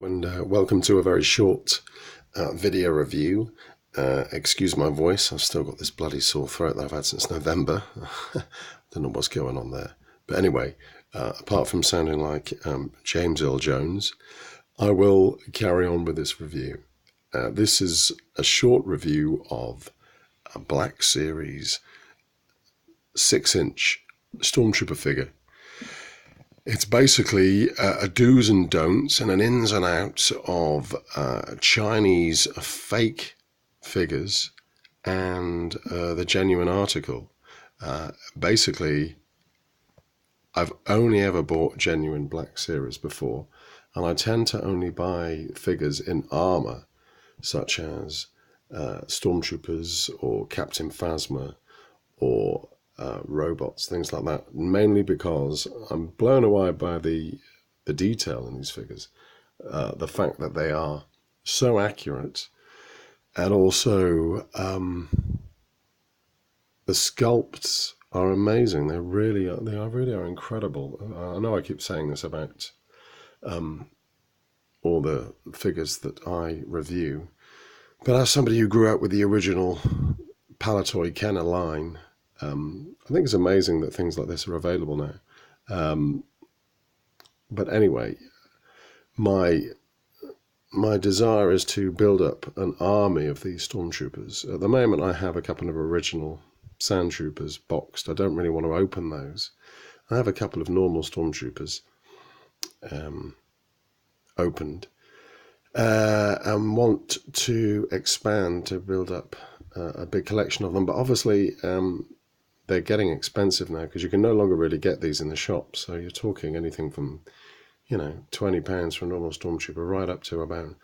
And welcome to a very short video review. Excuse my voice, I've still got this bloody sore throat that I've had since November. Don't know what's going on there. But anyway, apart from sounding like James Earl Jones, I will carry on with this review. This is a short review of a Black Series 6-inch stormtrooper figure. It's basically a do's and don'ts and an ins and outs of Chinese fake figures and the genuine article. Basically, I've only ever bought genuine Black Series before, and I tend to only buy figures in armor, such as stormtroopers or Captain Phasma or robots, things like that, mainly because I'm blown away by the detail in these figures, the fact that they are so accurate, and also the sculpts are amazing. They really are incredible. I know I keep saying this about all the figures that I review, but as somebody who grew up with the original Palitoy Kenner line, I think it's amazing that things like this are available now. But anyway, my desire is to build up an army of these stormtroopers. At the moment, I have a couple of original sand troopers boxed. I don't really want to open those. I have a couple of normal stormtroopers opened, and want to expand to build up a big collection of them. But obviously, they're getting expensive now because you can no longer really get these in the shop. So you're talking anything from, £20 for a normal stormtrooper right up to about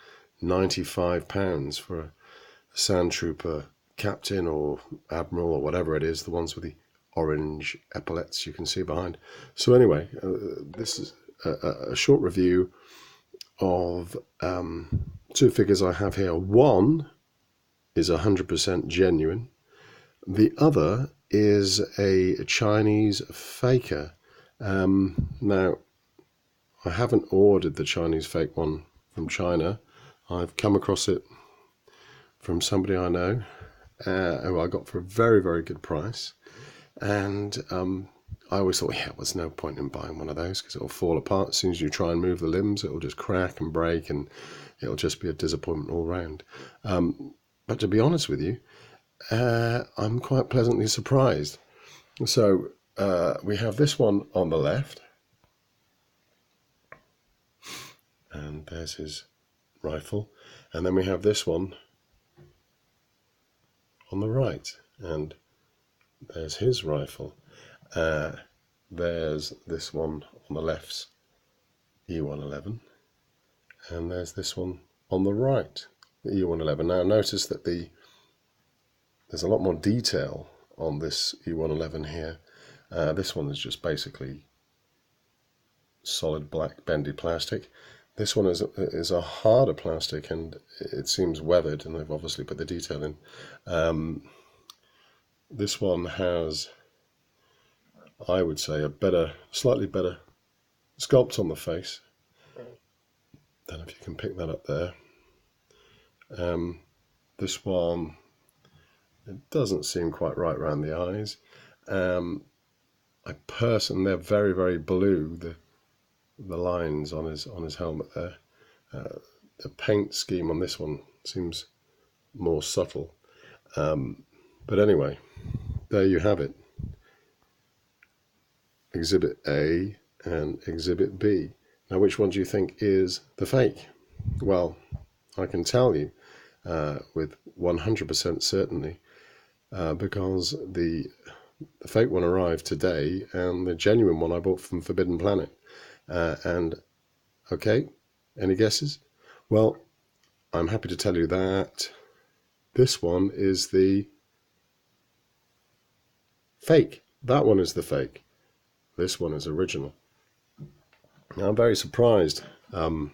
£95 for a sand trooper captain or admiral or whatever it is, the ones with the orange epaulets you can see behind. So anyway, this is a short review of two figures I have here. One is 100% genuine. The other is a Chinese faker. Now, I haven't ordered the Chinese fake one from China. I've come across it from somebody I know, who I got for a very, very good price. And I always thought, there's no point in buying one of those because it'll fall apart as soon as you try and move the limbs. It'll just crack and break, and it'll just be a disappointment all round. But to be honest with you, I'm quite pleasantly surprised. So we have this one on the left, and there's his rifle, and then we have this one on the right, and there's his rifle. There's this one on the left's E111, and there's this one on the right, the E111. Now notice that there's a lot more detail on this E111 here. This one is just basically solid black bendy plastic. This one is a harder plastic, and it seems weathered, and they've obviously put the detail in. This one has, I would say, slightly better sculpt on the face. Don't know if you can pick that up there. This one, it doesn't seem quite right around the eyes. They're very, very blue, the lines on his helmet there. The paint scheme on this one seems more subtle. But anyway, there you have it. Exhibit A and Exhibit B. Now, which one do you think is the fake? Well, I can tell you with 100% certainty, because the fake one arrived today, and the genuine one I bought from Forbidden Planet. And okay, any guesses? Well, I'm happy to tell you that this one is the fake. That one is the fake. This one is original. Now, I'm very surprised that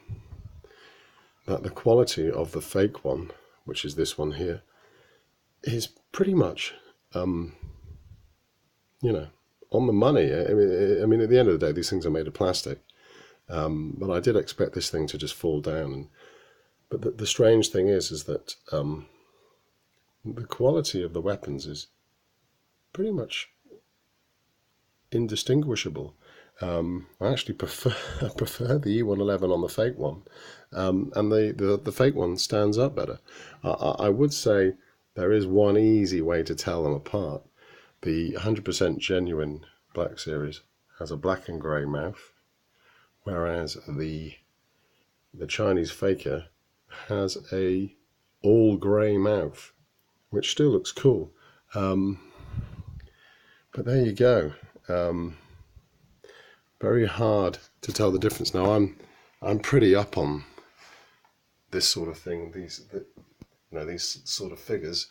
the quality of the fake one, which is this one here, is pretty much, on the money. I mean, at the end of the day, these things are made of plastic. But I did expect this thing to just fall down. But the strange thing is that the quality of the weapons is pretty much indistinguishable. I actually prefer the E111 on the fake one, and the fake one stands up better. I would say there is one easy way to tell them apart. The 100% genuine Black Series has a black and grey mouth, whereas the Chinese faker has a all grey mouth, which still looks cool. But there you go. Very hard to tell the difference. Now I'm pretty up on this sort of thing. These sort of figures.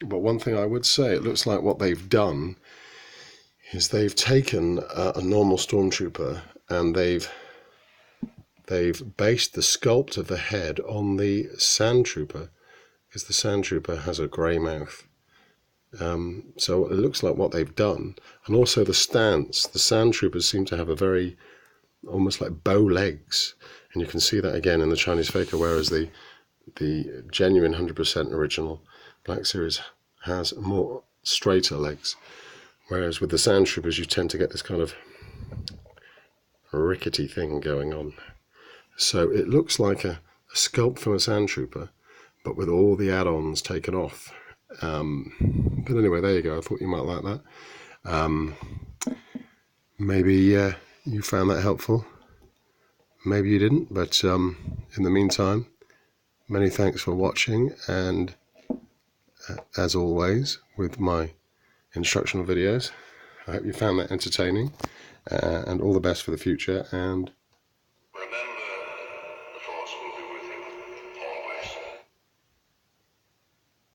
But one thing I would say, it looks like what they've done is they've taken a normal stormtrooper and they've based the sculpt of the head on the sandtrooper, because the sandtrooper has a grey mouth. So it looks like what they've done, and also the stance. The sandtroopers seem to have a very almost like bow legs, and you can see that again in the Chinese faker, whereas the genuine 100% original Black Series has more straighter legs, whereas with the sandtroopers you tend to get this kind of rickety thing going on. So it looks like a sculpt from a sandtrooper, but with all the add-ons taken off. But anyway, there you go. I thought you might like that. Maybe you found that helpful. Maybe you didn't, but in the meantime, many thanks for watching, and as always with my instructional videos, I hope you found that entertaining, and all the best for the future, and remember, the Force will be with you always.